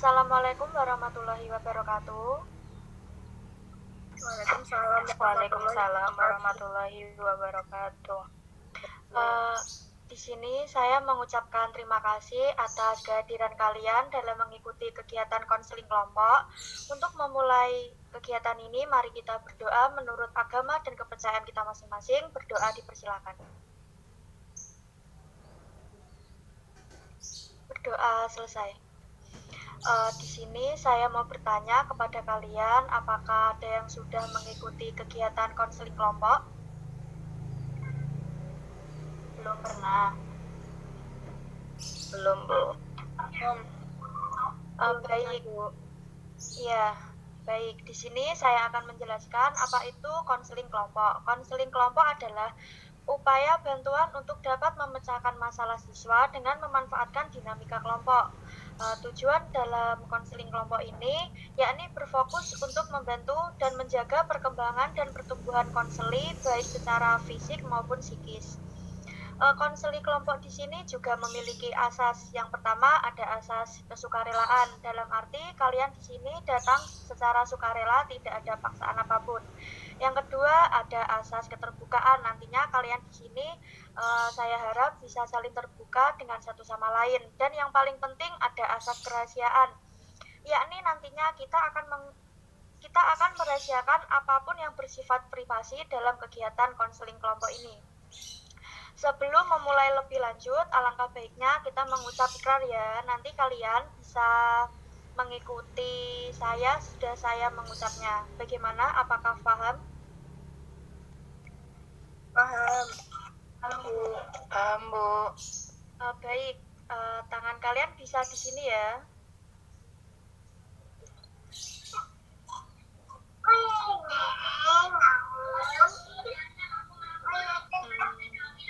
Assalamualaikum warahmatullahi wabarakatuh. Waalaikumsalam warahmatullahi wabarakatuh. Eh, di sini saya mengucapkan terima kasih atas kehadiran kalian dalam mengikuti kegiatan konseling kelompok. Untuk memulai kegiatan ini, mari kita berdoa menurut agama dan kepercayaan kita masing-masing. Berdoa dipersilakan. Berdoa selesai. Di sini saya mau bertanya kepada kalian, apakah ada yang sudah mengikuti kegiatan konseling kelompok? Belum pernah. Belum, Bu. Baik. Ya, baik. Di sini saya akan menjelaskan apa itu konseling kelompok. Konseling kelompok adalah upaya bantuan untuk dapat memecahkan masalah siswa dengan memanfaatkan dinamika kelompok. Tujuan dalam konseling kelompok ini yakni berfokus untuk membantu dan menjaga perkembangan dan pertumbuhan konseli baik secara fisik maupun psikis. Konseli kelompok di sini juga memiliki asas. Yang pertama ada asas kesukarelaan, dalam arti kalian di sini datang secara sukarela, tidak ada paksaan apapun. Yang kedua ada asas keterbukaan, nantinya kalian di sini saya harap bisa saling terbuka dengan satu sama lain. Dan yang paling penting ada asas kerahasiaan, yakni nantinya kita akan merahasiakan apapun yang bersifat privasi dalam kegiatan konseling kelompok ini. Sebelum memulai lebih lanjut, alangkah baiknya kita mengucap ikrar ya. Nanti kalian bisa mengikuti saya sudah saya mengucapnya. Bagaimana? Apakah paham? Paham, Bu. Baik, tangan kalian bisa di sini ya.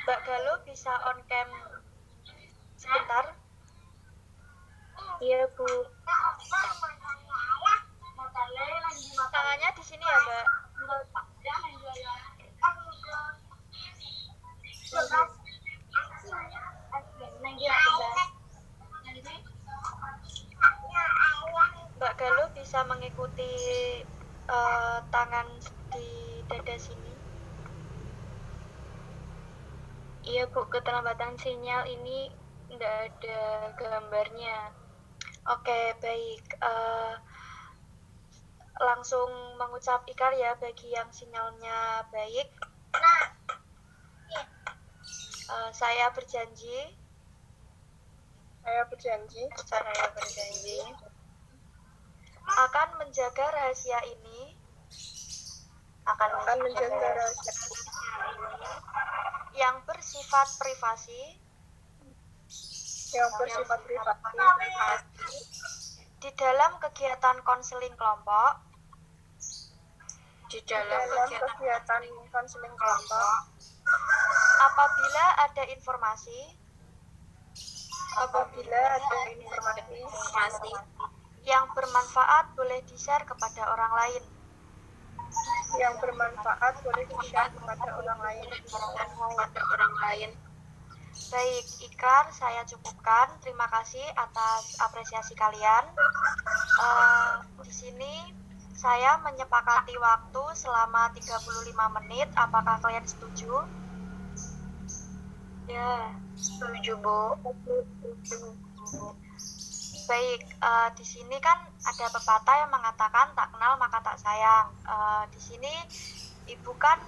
Mbak Galuh bisa on cam sebentar? Iya, Bu. Tangannya di sini ya, Mbak. Mbak Galuh bisa mengikuti tangan di dada sini. Iya, Bu. Keterlambatan sinyal ini nggak ada gambarnya. Oke, baik. Langsung mengucap ikrar ya bagi yang sinyalnya baik. Saya berjanji akan menjaga rahasia ini yang bersifat privasi di dalam kegiatan konseling kelompok apabila ada informasi yang bermanfaat boleh di-share kepada orang lain. Baik, ikrar saya cukupkan. Terima kasih atas apresiasi kalian. Di sini saya menyepakati waktu selama 35 menit. Apakah kalian setuju? Ya, setuju, Bu. Baik, di sini kan ada pepatah yang mengatakan tak kenal maka tak sayang. Di sini Ibu kan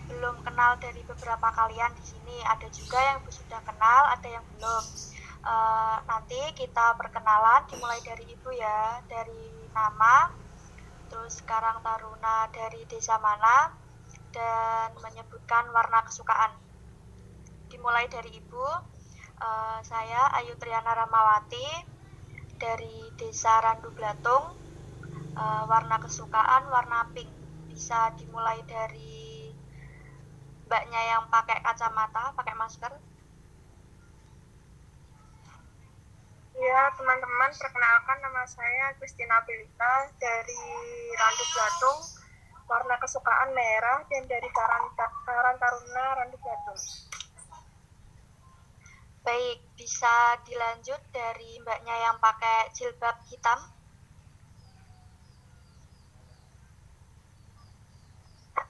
belum kenal dari beberapa kalian di sini. Ada juga yang sudah kenal, ada yang belum. Nanti kita perkenalan, dimulai dari Ibu ya, dari nama, terus Karang Taruna dari desa mana, dan menyebutkan warna kesukaan. Dimulai dari Ibu. Saya Ayu Triana Ramawati dari desa Randu Blatung, warna kesukaan warna pink. Bisa dimulai dari mbaknya yang pakai kacamata, pakai masker. Ya, teman-teman, perkenalkan nama saya Christina Belita dari Randu Blatung, warna kesukaan merah, dan dari Karang Taruna Randu Blatung. Baik, bisa dilanjut dari mbaknya yang pakai jilbab hitam.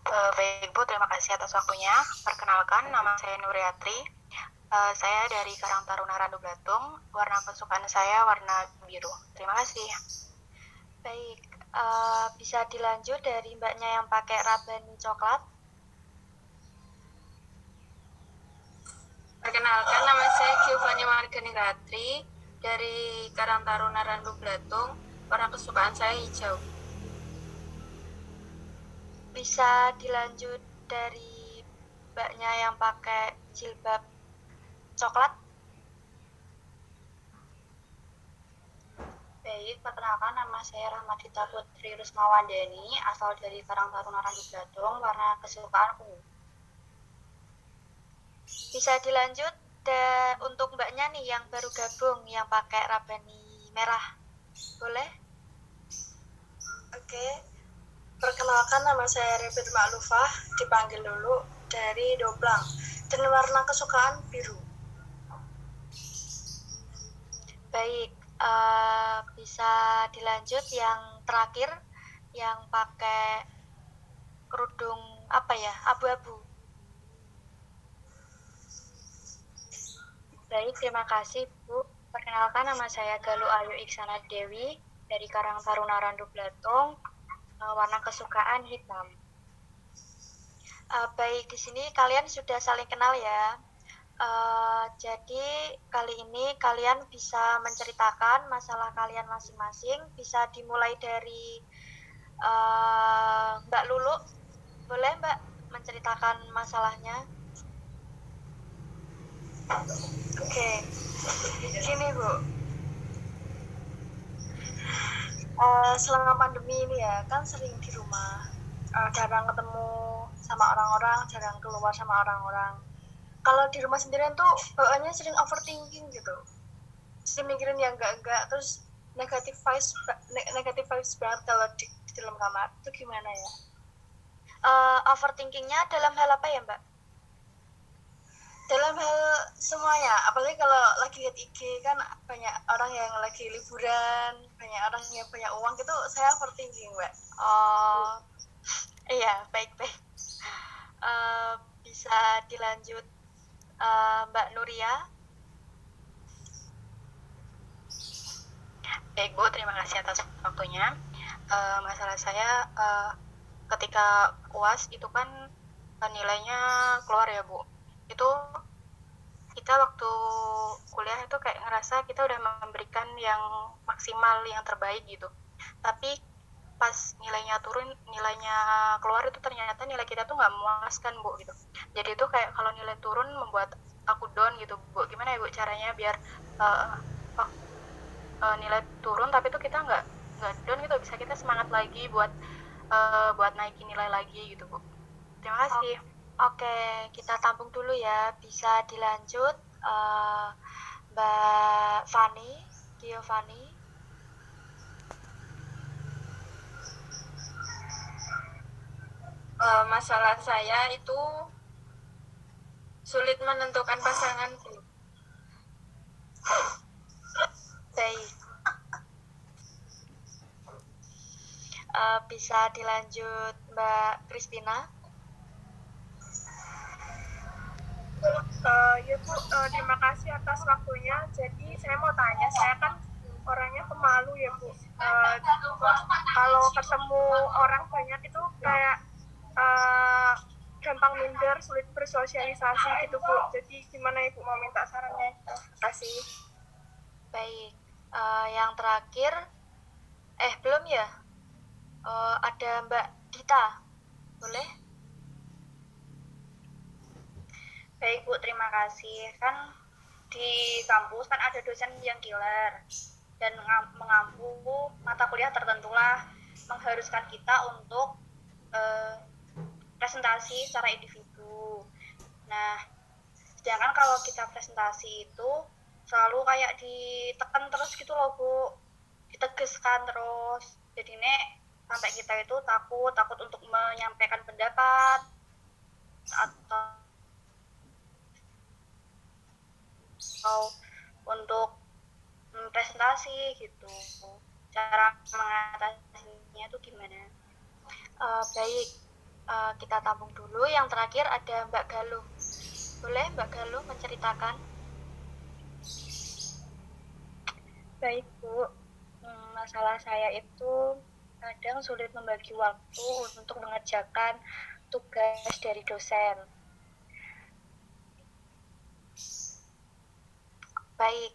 Baik Bu, terima kasih atas waktunya. Perkenalkan, nama saya Nuriatri. Saya dari Karang Taruna Randu Blatung. Warna kesukaan saya warna biru. Terima kasih. Baik, bisa dilanjut dari mbaknya yang pakai rabani coklat. Perkenalkan, nama saya Giovanni Margani Ratri dari Karang Taruna Randu Blatung. Warna kesukaan saya hijau. Bisa dilanjut dari mbaknya yang pakai jilbab coklat. Baik, perkenalkan nama saya Rahmatita Putri Rusmawandani, asal dari Karang Taruna Randu Blatung, warna kesukaan ungu. Bisa dilanjut untuk mbaknya nih yang baru gabung yang pakai rabani merah. Boleh? Oke, perkenalkan nama saya Rebet Maklufah, dipanggil Lulu dari Doblang, dan warna kesukaan biru. Baik, bisa dilanjut yang terakhir yang pakai kerudung apa ya, abu-abu. Baik, terima kasih Bu. Perkenalkan, nama saya Galuh Ayu Iksana Dewi dari Karang Taruna Randu Blatung, warna kesukaan hitam. Baik, di sini kalian sudah saling kenal ya. Jadi kali ini kalian bisa menceritakan masalah kalian masing-masing. Bisa dimulai dari Mbak Lulu. Boleh Mbak menceritakan masalahnya? Oke, gini Bu. Selama pandemi ini ya, kan sering di rumah, jarang ketemu sama orang-orang, jarang keluar sama orang-orang. Kalau di rumah sendirian tuh bawaannya sering overthinking gitu, sering mikirin yang enggak, terus negatif vibes banget kalau di dalam kamar. Itu gimana ya? Overthinkingnya dalam hal apa ya Mbak? Dalam hal semuanya, apalagi kalau lagi lihat IG kan banyak orang yang lagi liburan, banyak orang yang banyak uang gitu, saya overthinking Mbak. Oh, iya, baik-baik. Bisa dilanjut Mbak Nuria. Baik Bu, terima kasih atas waktunya. Masalah saya ketika UAS itu kan nilainya keluar ya Bu. Itu kita waktu kuliah itu kayak ngerasa kita udah memberikan yang maksimal, yang terbaik gitu. Tapi pas nilainya turun, nilainya keluar itu ternyata nilai kita tuh nggak memuaskan Bu gitu. Jadi itu kayak kalau nilai turun membuat aku down gitu Bu. Gimana ya Bu caranya biar nilai turun tapi tuh kita nggak down gitu, bisa kita semangat lagi buat naikin nilai lagi gitu Bu. Terima kasih. Oke, kita tampung dulu ya. Bisa dilanjut Mbak Fani, Giovanni. Masalah saya itu sulit menentukan pasangan. Baik. Bisa dilanjut Mbak Christina. Ya Bu, terima kasih atas waktunya. Jadi saya mau tanya, saya kan orangnya pemalu ya Bu. Kalau ketemu orang banyak itu kayak gampang minder, sulit bersosialisasi gitu Bu. Jadi gimana Ibu mau minta sarannya? Terima kasih. Baik. Yang terakhir, belum ya? Ada Mbak Dita. Boleh? Baik Bu, terima kasih. Kan di kampus kan ada dosen yang killer dan mengampu mata kuliah tertentu lah, mengharuskan kita untuk presentasi secara individu. Nah, sedangkan kalau kita presentasi itu selalu kayak ditekan terus gitu loh Bu, ditegaskan terus. Jadi sampai kita itu takut untuk menyampaikan pendapat atau atau untuk presentasi gitu. Cara mengatasinya itu gimana? Baik, kita tampung dulu. Yang terakhir ada Mbak Galuh. Boleh Mbak Galuh menceritakan? Baik Bu, masalah saya itu kadang sulit membagi waktu untuk mengerjakan tugas dari dosen. Baik,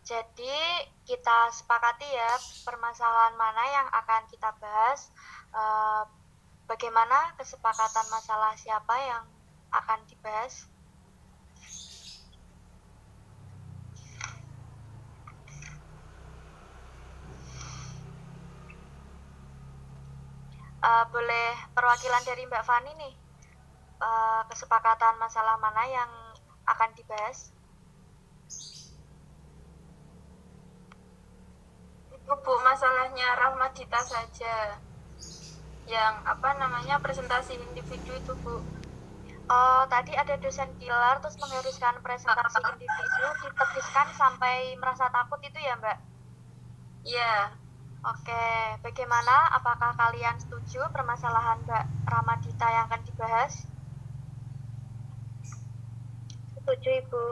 jadi kita sepakati ya permasalahan mana yang akan kita bahas. Bagaimana kesepakatan masalah siapa yang akan dibahas? Boleh perwakilan dari Mbak Fani nih, kesepakatan masalah mana yang akan dibahas? Itu Bu, masalahnya Rahmadita saja. Yang presentasi individu itu Bu. Tadi ada dosen killer terus mengharuskan presentasi individu ditepiskan sampai merasa takut itu ya Mbak? Iya. Oke, bagaimana? Apakah kalian setuju permasalahan Mbak Ramadita yang akan dibahas? Setuju Ibu.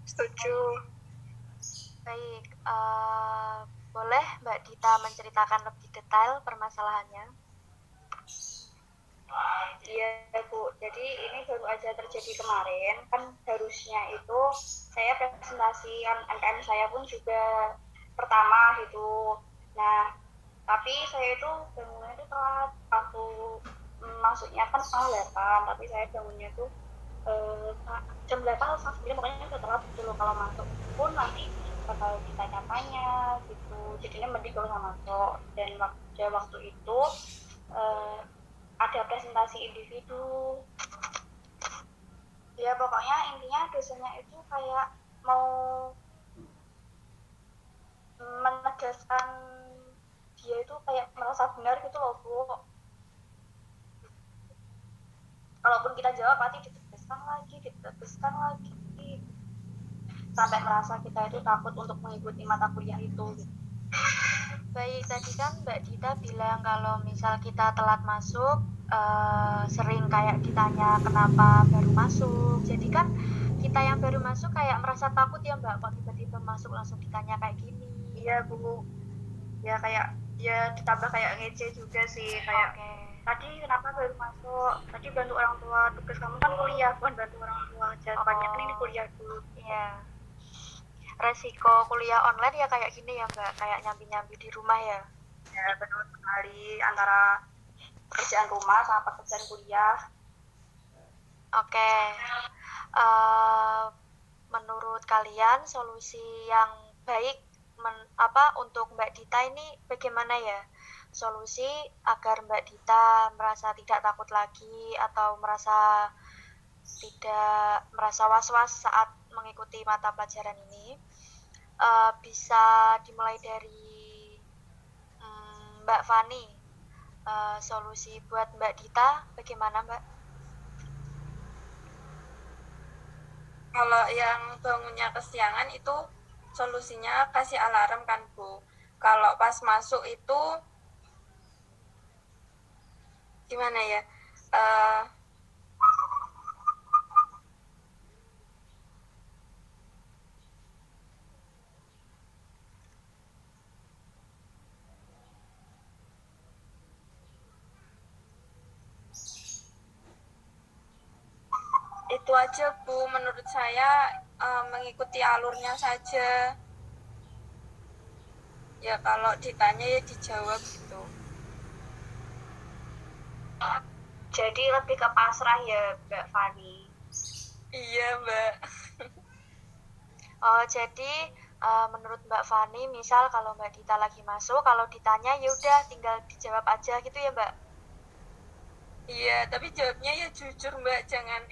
Setuju. Baik, boleh Mbak Dita menceritakan lebih detail permasalahannya? Iya Bu, jadi ini baru aja terjadi kemarin, kan harusnya itu saya presentasi kan MPM saya pun juga pertama gitu. Nah, tapi saya itu bangunnya itu telat, waktu masuknya kan setengah 8, tapi saya bangunnya itu jam 8 atau setengah 9, pokoknya udah telat gitu loh. Kalau masuk pun nanti bakal ditanya-tanya gitu, jadinya mending gak usah masuk. Dan waktu itu ada presentasi individu. Ya pokoknya intinya dosennya itu kayak mau menegaskan dia itu kayak merasa benar gitu loh Bu. Kalaupun kita jawab pasti ditegaskan lagi sampai merasa kita itu takut untuk mengikuti mata kuliah itu gitu. Baik, tadi kan Mbak Dita bilang kalau misal kita telat masuk, sering kayak ditanya kenapa baru masuk. Jadi kan kita yang baru masuk kayak merasa takut ya Mbak, kok tiba-tiba masuk langsung ditanya kayak gini. Iya Bu, ya kayak ya ditambah kayak ngece juga sih, kayak tadi kenapa baru masuk, tadi bantu orang tua, tugas kamu kan kuliah bukan bantu orang tua, jawabannya kan ini kuliah dulu. Iya. Resiko kuliah online ya kayak gini ya Mbak, kayak nyambi-nyambi di rumah ya. Ya benar sekali, antara pekerjaan rumah sama pekerjaan kuliah. Oke. Menurut kalian solusi yang baik untuk Mbak Dita ini bagaimana ya? Solusi agar Mbak Dita merasa tidak takut lagi atau merasa tidak merasa was-was saat mengikuti mata pelajaran ini, bisa dimulai dari Mbak Fani. Solusi buat Mbak Dita bagaimana Mbak? Kalau yang bangunnya kesiangan itu solusinya kasih alarm kan Bu. Kalau pas masuk itu gimana ya? Itu aja Bu, menurut saya mengikuti alurnya saja. Ya kalau ditanya ya dijawab gitu. Jadi lebih ke pasrah ya Mbak Fani. Iya Mbak. Jadi menurut Mbak Fani, misal kalau Mbak Dita lagi masuk, kalau ditanya ya udah tinggal dijawab aja gitu ya Mbak? Iya, tapi jawabnya ya jujur Mbak, jangan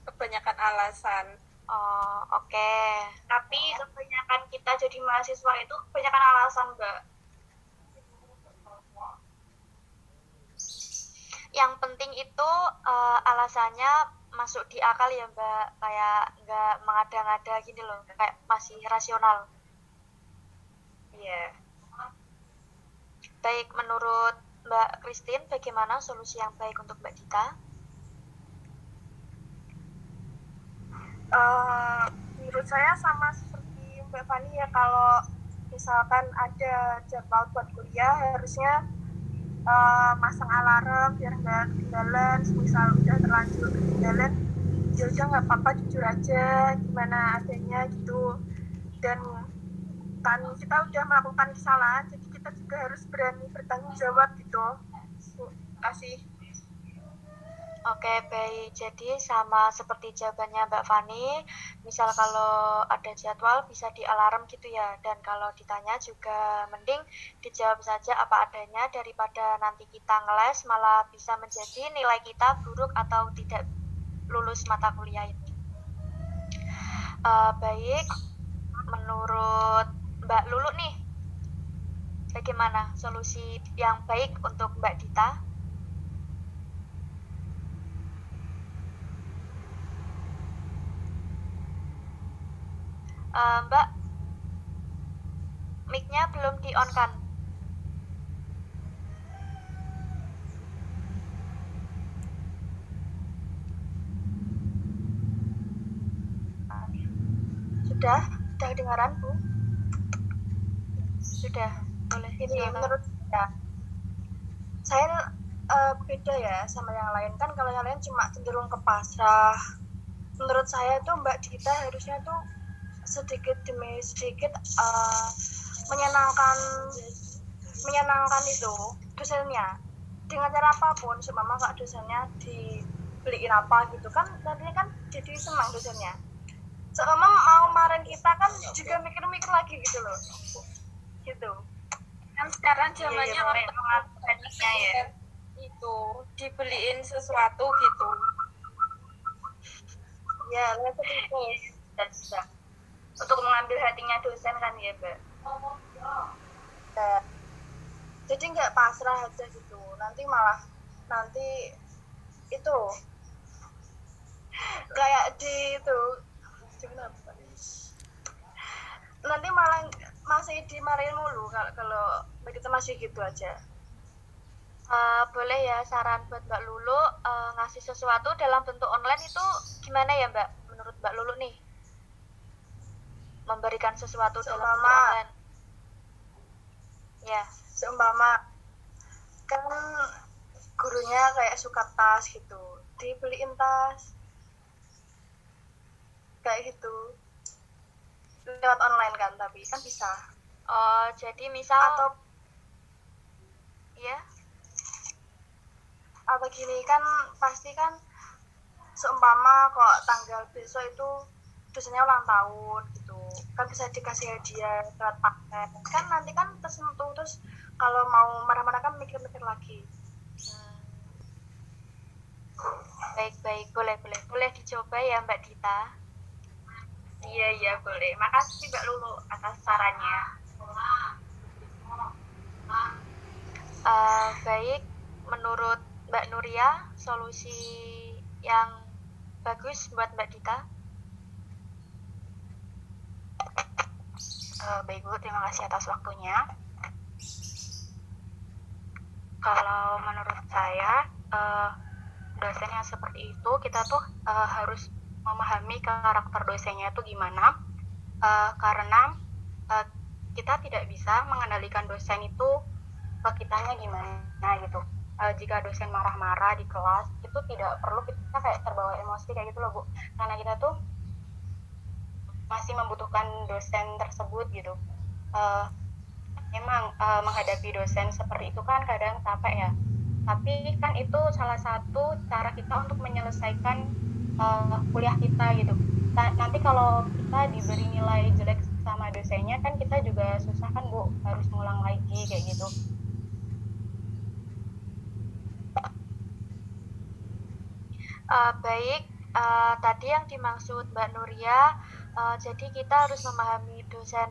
kebanyakan alasan. Oke. Tapi kebanyakan kita jadi mahasiswa itu kebanyakan alasan Mbak. Yang penting itu alasannya masuk di akal ya Mbak, kayak nggak mengada-ngada gini loh, kayak masih rasional. Iya. Baik, menurut Mbak Christine, bagaimana solusi yang baik untuk Mbak Dita? Menurut saya sama seperti Mbak Fani ya, kalau misalkan ada jadwal buat kuliah harusnya masang alarm biar nggak ketinggalan. Misal udah terlanjur ketinggalan, ya udah nggak apa-apa, jujur aja gimana adanya gitu. Dan kan kita udah melakukan kesalahan, jadi kita juga harus berani bertanggung jawab gitu. Kasih. Oke, baik. Jadi sama seperti jawabannya Mbak Fani, misal kalau ada jadwal bisa dialarm gitu ya. Dan kalau ditanya juga mending dijawab saja apa adanya daripada nanti kita ngeles malah bisa menjadi nilai kita buruk atau tidak lulus mata kuliah ini. Baik, menurut Mbak Lulu nih, bagaimana solusi yang baik untuk Mbak Dita? Mbak, mic-nya belum di-on kan? Sudah kedengaran Bu? Sudah, boleh. Ini Silakan. menurut saya beda ya sama yang lain. Kan kalau yang lain cuma cenderung ke pasrah. Menurut saya tuh Mbak Dita harusnya tuh sedikit demi sedikit menyenangkan itu dosennya dengan cara apapun. Seumpama kak dosennya dibeliin apa gitu kan, nantinya kan jadi senang dosennya. Seumpama mau marahin kita kan juga mikir-mikir lagi gitu loh, gitu Kan sekarang zamannya Iya, orang Mengaturkannya ya. itu dibeliin sesuatu gitu. ya. Lihat itu Dan bisa untuk mengambil hatinya dosen kan ya, Mbak. ya. Jadi nggak pasrah aja gitu, nanti malah itu kayak di itu gimana, nanti malah masih dimarahin mulu kalau begitu masih gitu aja. Boleh ya saran buat Mbak Lulu, ngasih sesuatu dalam bentuk online itu gimana ya Mbak? Menurut Mbak Lulu nih, memberikan sesuatu dalam bentuk Seumpama- online. Ya, Seumpama kan gurunya kayak suka tas gitu, dibeliin tas kayak gitu lewat online kan, tapi kan bisa. jadi misal atau ya, gini kan, pasti kan seumpama kok tanggal besok itu dosennya ulang tahun gitu kan, bisa dikasih hadiah lewat paket kan, nanti kan tersentuh, terus kalau mau marah-marah kan mikir-mikir lagi. baik, boleh dicoba ya Mbak Dita. Iya, boleh. Makasih Mbak Lulu atas sarannya. Baik, menurut Mbak Nuria, solusi yang bagus buat Mbak Dita? Baik Bu, terima kasih atas waktunya. Kalau menurut saya, dosen yang seperti itu kita tuh harus memahami karakter dosennya itu gimana, karena kita tidak bisa mengendalikan dosen itu ke kitanya gimana gitu. Jika dosen marah-marah di kelas itu tidak perlu kita kayak terbawa emosi kayak gitu loh Bu, karena kita tuh masih membutuhkan dosen tersebut gitu. Memang menghadapi dosen seperti itu kan kadang capek ya, tapi kan itu salah satu cara kita untuk menyelesaikan kuliah kita gitu. Nanti kalau kita diberi nilai jelek sama dosennya kan kita juga susah kan Bu, harus ngulang lagi kayak gitu. Baik, tadi yang dimaksud Mbak Nuria, jadi kita harus memahami dosen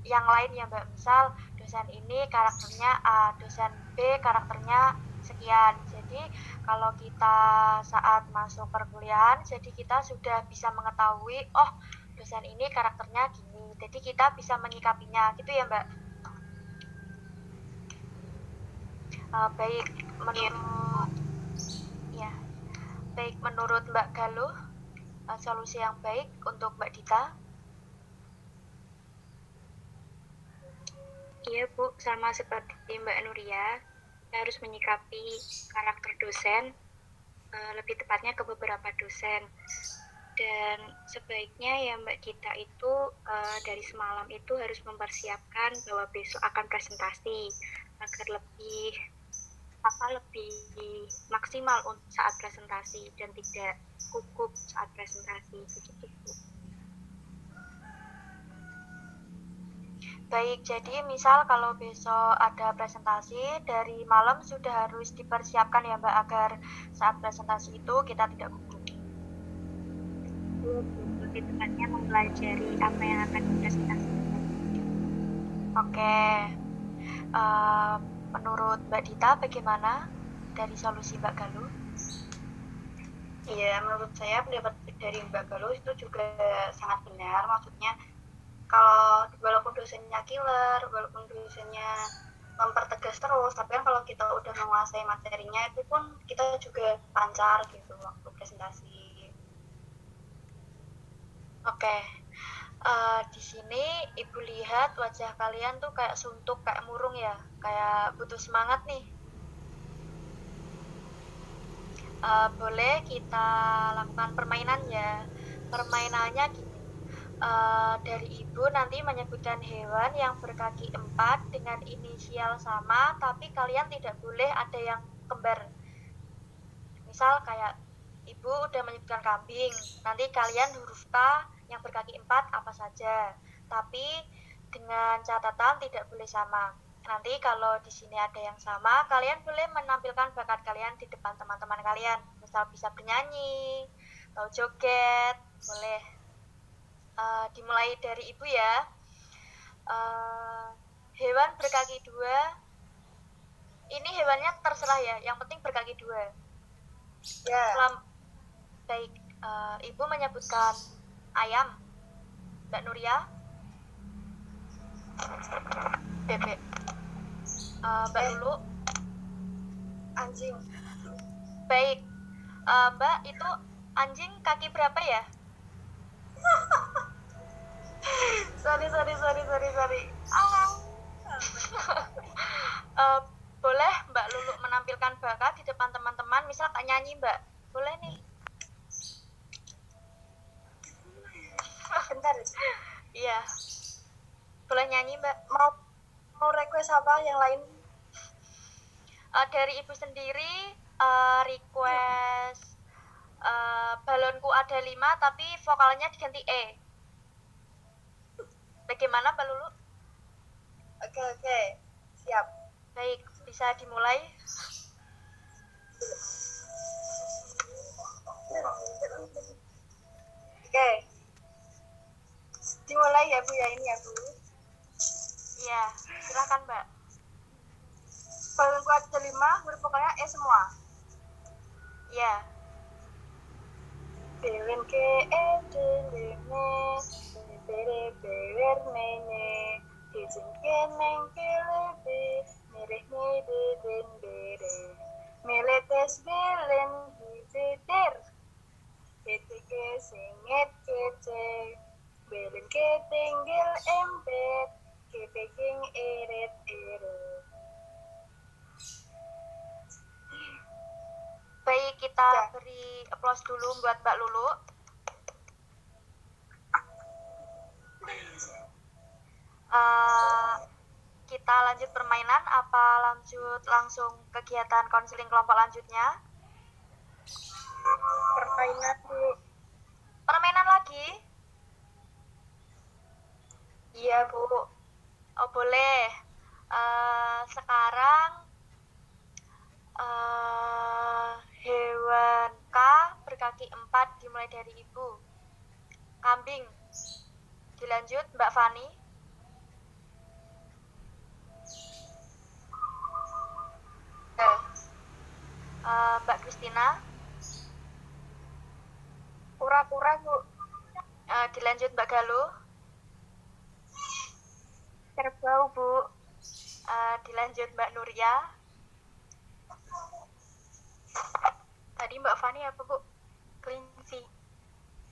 yang lain ya Mbak. Misal dosen ini karakternya A, dosen B karakternya sekian. Jadi kalau kita saat masuk perkuliahan, jadi kita sudah bisa mengetahui, oh dosen ini karakternya gini. Jadi kita bisa menyikapinya, gitu ya Mbak. Baik, menurut Mbak Galuh, solusi yang baik untuk Mbak Dita. Iya Bu, sama seperti Mbak Nuria, kita harus menyikapi karakter dosen, lebih tepatnya ke beberapa dosen. Dan sebaiknya ya Mbak Dita itu dari semalam itu harus mempersiapkan bahwa besok akan presentasi agar lebih maksimal untuk saat presentasi dan tidak gugup saat presentasi begitu Bu. Baik, jadi misal kalau besok ada presentasi, dari malam sudah harus dipersiapkan ya Mbak, agar saat presentasi itu kita tidak gugup. Lebih tepatnya mempelajari apa yang akan dipresentasikan. Oke, menurut Mbak Dita bagaimana dari solusi Mbak Galuh? Iya, menurut saya pendapat dari Mbak Galuh itu juga sangat benar. Maksudnya kalau walaupun dosennya killer, walaupun dosennya mempertegas terus, tapi kan kalau kita udah menguasai materinya itu pun kita juga lancar gitu waktu presentasi. Oke, di sini Ibu lihat wajah kalian tuh kayak suntuk, kayak murung ya, kayak butuh semangat nih. Boleh kita lakukan permainan ya. Permainannya gini, dari Ibu nanti menyebutkan hewan yang berkaki 4 dengan inisial sama, tapi kalian tidak boleh ada yang kembar. Misal kayak Ibu udah menyebutkan kambing, nanti kalian huruf K yang berkaki 4 apa saja, tapi dengan catatan tidak boleh sama. Nanti kalau di sini ada yang sama, kalian boleh menampilkan bakat kalian di depan teman-teman kalian. Misal bisa bernyanyi, atau joget, boleh. Dimulai dari Ibu ya. Hewan berkaki 2. Ini hewannya terserah ya, yang penting berkaki 2. Ya. Baik, Ibu menyebutkan ayam. Mbak Nuria? Bebek. Mbak Lulu? Anjing. Baik, Mbak itu anjing kaki berapa ya? Sorry. Boleh Mbak Lulu menampilkan bakat di depan teman-teman, misal Kak nyanyi Mbak, boleh nih. Bentar. Iya, boleh nyanyi Mbak. Mau request apa yang lain? Dari Ibu sendiri request balonku ada 5 tapi vokalnya diganti E. Bagaimana Mbak Lulu? Oke. Siap. Baik, bisa dimulai. Oke. Dimulai ya Bu ya, ini ya Bu. Iya, silakan Mbak. Balonku ada 5, huruf vokalnya E semua. Iya. Belen ke E delene, bere bewer nene, hijin ke neng ke lebe, mereh nebe den bere, meletes belen hijiter, kete ke senget kece, belen ke tenggel empet, kete king eret eret. Baik, kita beri applause dulu buat Mbak Lulu. Kita lanjut permainan, apa lanjut langsung kegiatan konseling kelompok lanjutnya? Permainan Bu. Permainan lagi? Iya Bu. Oh boleh. Sekarang hewan K berkaki 4 dimulai dari Ibu. Kambing. Dilanjut Mbak Fani. Mbak Kristina, Kura-kura, Bu. dilanjut Mbak Galuh, Kerbau, Bu. dilanjut Mbak Nuria. Tadi Mbak Fani apa Bu? Kelinci.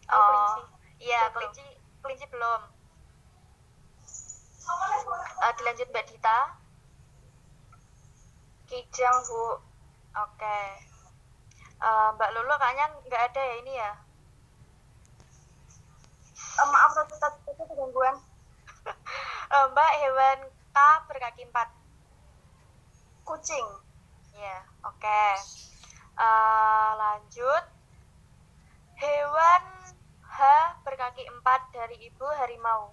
Oh, Kelinci. iya, Belum. kelinci belum. Dilanjut Mbak Dita. Kijang, Bu. Oke. Mbak Lulu kayaknya nggak ada ya ini ya. Maaf, tadi gangguan. Mbak, hewan K berkaki 4. Kucing. Iya, oke. Lanjut. Hewan H berkaki 4 dari ibu harimau.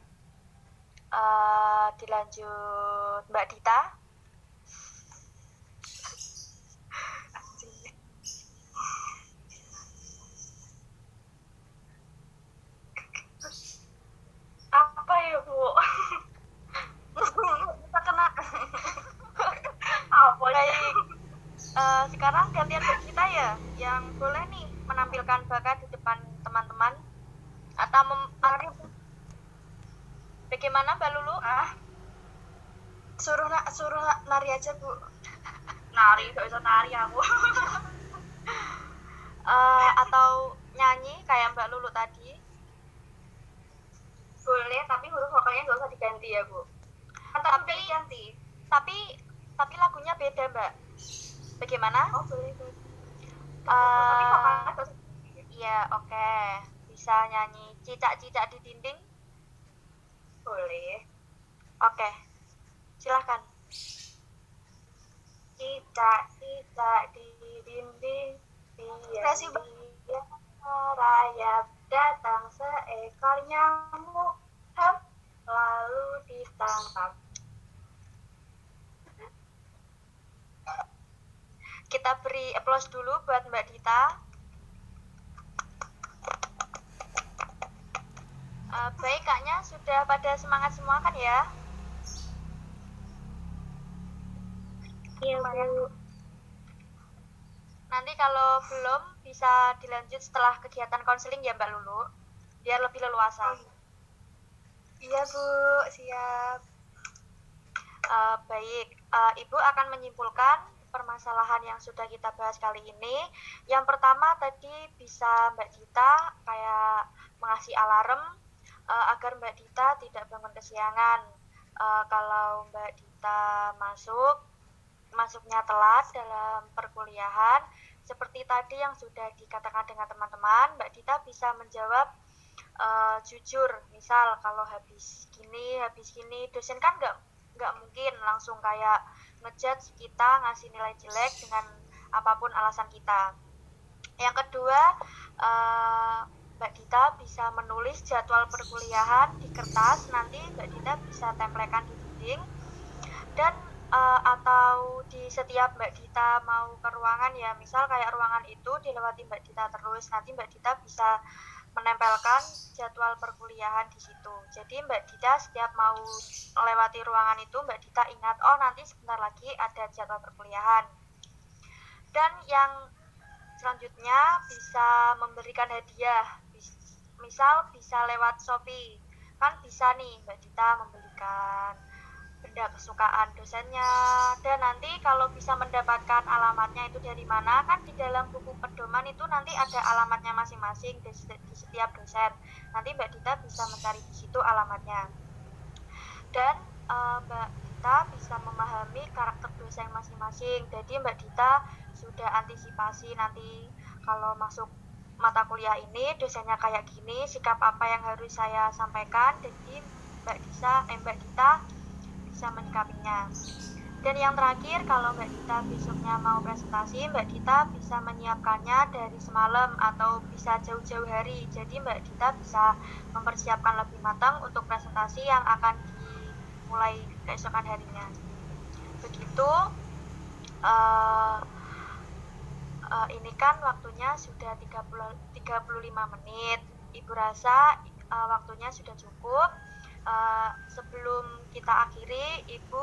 Dilanjut Mbak Dita. Apa ya, Bu? Kita kena. Apa ya? Baik. Sekarang gantian Mbak Dita ya, yang boleh nih menampilkan bakat di depan teman-teman atau bagaimana Mbak Lulu? Suruh nari aja, Bu. Nari, gak bisa nari aku. Atau nyanyi kayak Mbak Lulu tadi. Boleh, tapi huruf vokalnya nggak usah diganti ya, Bu. Tapi lagunya beda Mbak. Bagaimana? Oh, boleh. Tapi vokalnya nggak usah. Iya, oke. Bisa nyanyi cicak-cicak di dinding? Boleh. Oke. Silahkan. Cicak-cicak di dinding, dia merayap, datang seekor nyamuk, lalu ditangkap. Kita beri applause dulu buat Mbak Dita. Baik, kayaknya sudah pada semangat semua kan ya? Iya, Bu. Nanti kalau belum bisa dilanjut setelah kegiatan konseling ya Mbak Lulu, biar lebih leluasa. Iya, Bu. Siap. Baik, Ibu akan menyimpulkan permasalahan yang sudah kita bahas kali ini. Yang pertama tadi bisa Mbak Dita kayak mengasih alarm agar Mbak Dita tidak bangun kesiangan. Kalau Mbak Dita masuknya telat dalam perkuliahan, seperti tadi yang sudah dikatakan dengan teman-teman, Mbak Dita bisa menjawab jujur. Misal kalau habis gini, dosen kan nggak mungkin langsung kayak ngejudge kita, ngasih nilai jelek dengan apapun alasan kita. Yang kedua, Mbak Dita bisa menulis jadwal perkuliahan di kertas, nanti Mbak Dita bisa tempelkan di dinding, dan atau di setiap Mbak Dita mau ke ruangan ya, misal kayak ruangan itu dilewati Mbak Dita terus, nanti Mbak Dita bisa menempelkan jadwal perkuliahan di situ. Jadi Mbak Dita setiap mau melewati ruangan itu, Mbak Dita ingat, oh nanti sebentar lagi ada jadwal perkuliahan. Dan yang selanjutnya bisa memberikan hadiah, misal bisa lewat Shopee, kan bisa nih Mbak Dita membelikan benda kesukaan dosennya, dan nanti kalau bisa mendapatkan alamatnya itu dari mana, kan di dalam buku pedoman itu nanti ada alamatnya masing-masing di setiap dosen. Nanti Mbak Dita bisa mencari di situ alamatnya, dan Mbak Dita bisa memahami karakter dosen masing-masing. Jadi Mbak Dita sudah antisipasi nanti kalau masuk mata kuliah ini dosennya kayak gini, sikap apa yang harus saya sampaikan, jadi Mbak Dita bisa menyikapinya. Dan yang terakhir, kalau Mbak Dita besoknya mau presentasi, Mbak Dita bisa menyiapkannya dari semalam atau bisa jauh-jauh hari. Jadi Mbak Dita bisa mempersiapkan lebih matang untuk presentasi yang akan dimulai keesokan harinya. Begitu. Ini kan waktunya sudah 35 menit. Ibu rasa waktunya sudah cukup. Sebelum kita akhiri, Ibu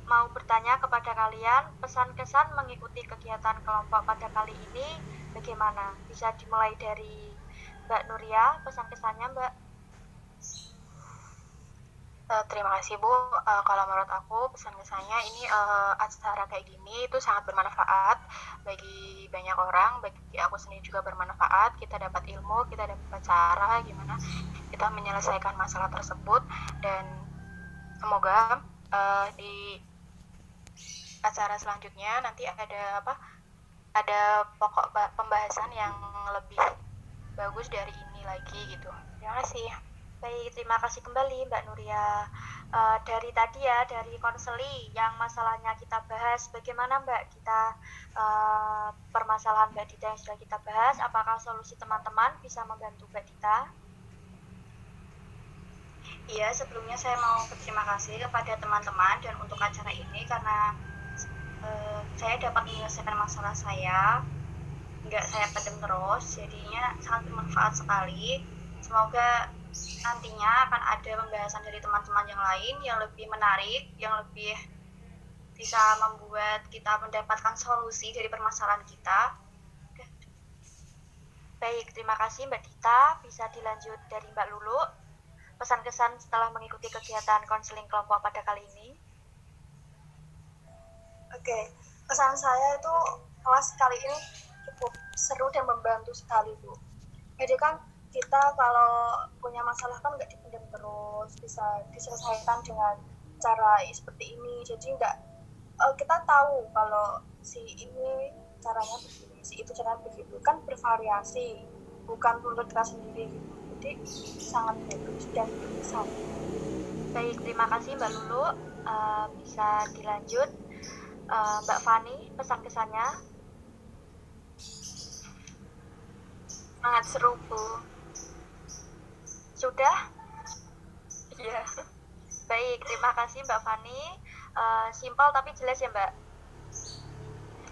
mau bertanya kepada kalian, pesan-kesan mengikuti kegiatan kelompok pada kali ini bagaimana? Bisa dimulai dari Mbak Nuria, pesan-kesannya Mbak. Terima kasih Bu. Kalau menurut aku pesan-kesannya ini acara kayak gini itu sangat bermanfaat bagi banyak orang, bagi aku sendiri juga bermanfaat. Kita dapat ilmu, kita dapat cara gimana kita menyelesaikan masalah tersebut, dan semoga di acara selanjutnya nanti ada pokok pembahasan yang lebih bagus dari ini lagi gitu. Terima kasih. Baik, terima kasih kembali Mbak Nuria. Dari tadi ya, dari konseli yang masalahnya kita bahas, bagaimana Mbak kita permasalahan Mbak Dita yang sudah kita bahas, apakah solusi teman-teman bisa membantu Mbak Dita? Iya, sebelumnya saya mau berterima kasih kepada teman-teman dan untuk acara ini karena saya dapat menyelesaikan masalah saya, nggak saya pendem terus, jadinya sangat bermanfaat sekali. Semoga nantinya akan ada pembahasan dari teman-teman yang lain yang lebih menarik, yang lebih bisa membuat kita mendapatkan solusi dari permasalahan kita. Baik, terima kasih Mbak Dita. Bisa dilanjut dari Mbak Lulu. Pesan-kesan setelah mengikuti kegiatan konseling kelompok pada kali ini. Oke, kesan saya itu kelas kali ini cukup seru dan membantu sekali Bu. Jadi kan kita kalau punya masalah kan nggak dipendam terus, bisa diselesaikan dengan cara seperti ini. Jadi kita tahu kalau si ini caranya begini, si itu caranya begitu, kan bervariasi, bukan untuk kita sendiri gitu. Jadi sangat bagus dan bisa. Baik, terima kasih Mbak Lulu. Bisa dilanjut Mbak Fani, pesan-kesannya. Sangat seru Bu. Sudah? Iya. Baik, terima kasih Mbak Fani. Simpel tapi jelas ya Mbak.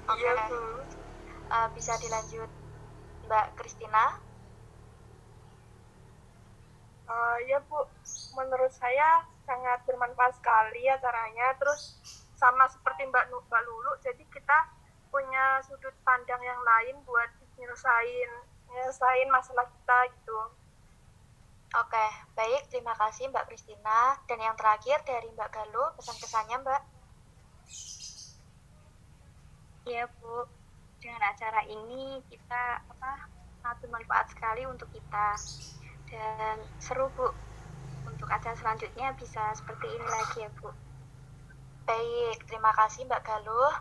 Iya Oke. Bu. Bisa dilanjut Mbak Kristina. Ya Bu, menurut saya sangat bermanfaat sekali acaranya. Terus sama seperti Mbak Lulu, jadi kita punya sudut pandang yang lain buat nyelesain masalah kita gitu. Oke, baik, terima kasih Mbak Kristina. Dan yang terakhir dari Mbak Galuh, pesan-kesannya Mbak. Iya Bu, dengan acara ini kita sangat bermanfaat sekali untuk kita, dan seru Bu. Untuk acara selanjutnya bisa seperti ini lagi ya Bu. Baik, terima kasih Mbak Galuh.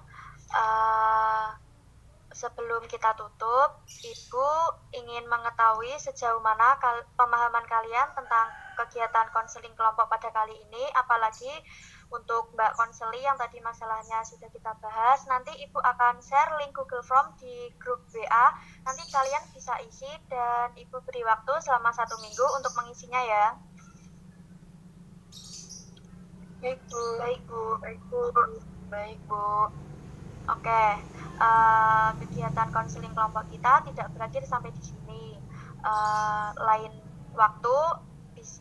Sebelum kita tutup, Ibu ingin mengetahui sejauh mana pemahaman kalian tentang kegiatan konseling kelompok pada kali ini, apalagi untuk Mbak Konseli yang tadi masalahnya sudah kita bahas. Nanti Ibu akan share link Google Form di grup WA. Nanti kalian bisa isi dan Ibu beri waktu selama 1 minggu untuk mengisinya ya. Baik Bu. Baik Bu. Baik Bu. Oke, kegiatan konseling kelompok kita tidak berakhir sampai di sini. Lain waktu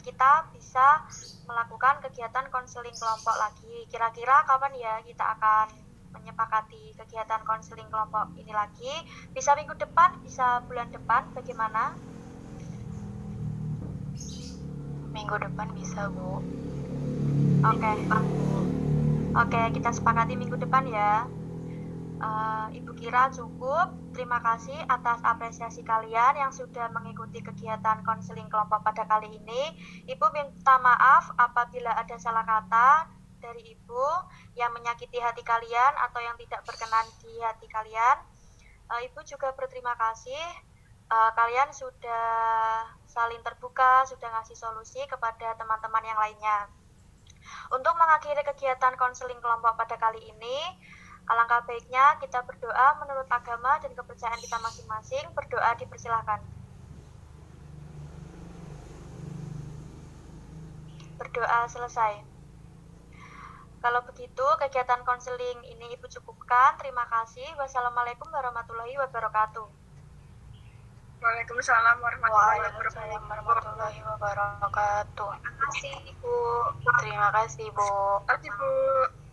kita bisa melakukan kegiatan konseling kelompok lagi. Kira-kira kapan ya kita akan menyepakati kegiatan konseling kelompok ini lagi? Bisa minggu depan, bisa bulan depan, bagaimana? Minggu depan bisa Bu. Oke, kita sepakati minggu depan ya. Ibu kira cukup. Terima kasih atas apresiasi kalian yang sudah mengikuti kegiatan konseling kelompok pada kali ini. Ibu minta maaf apabila ada salah kata dari Ibu yang menyakiti hati kalian atau yang tidak berkenan di hati kalian. Ibu juga berterima kasih kalian sudah saling terbuka, sudah ngasih solusi kepada teman-teman yang lainnya. Untuk mengakhiri kegiatan konseling kelompok pada kali ini, alangkah baiknya kita berdoa menurut agama dan kepercayaan kita masing-masing. Berdoa dipersilahkan. Berdoa selesai. Kalau begitu, kegiatan konseling ini Ibu cukupkan. Terima kasih. Wassalamualaikum warahmatullahi wabarakatuh. Waalaikumsalam warahmatullahi wabarakatuh. Terima kasih Bu. Terima kasih Bu. Terima kasih Bu. Terima kasih Bu.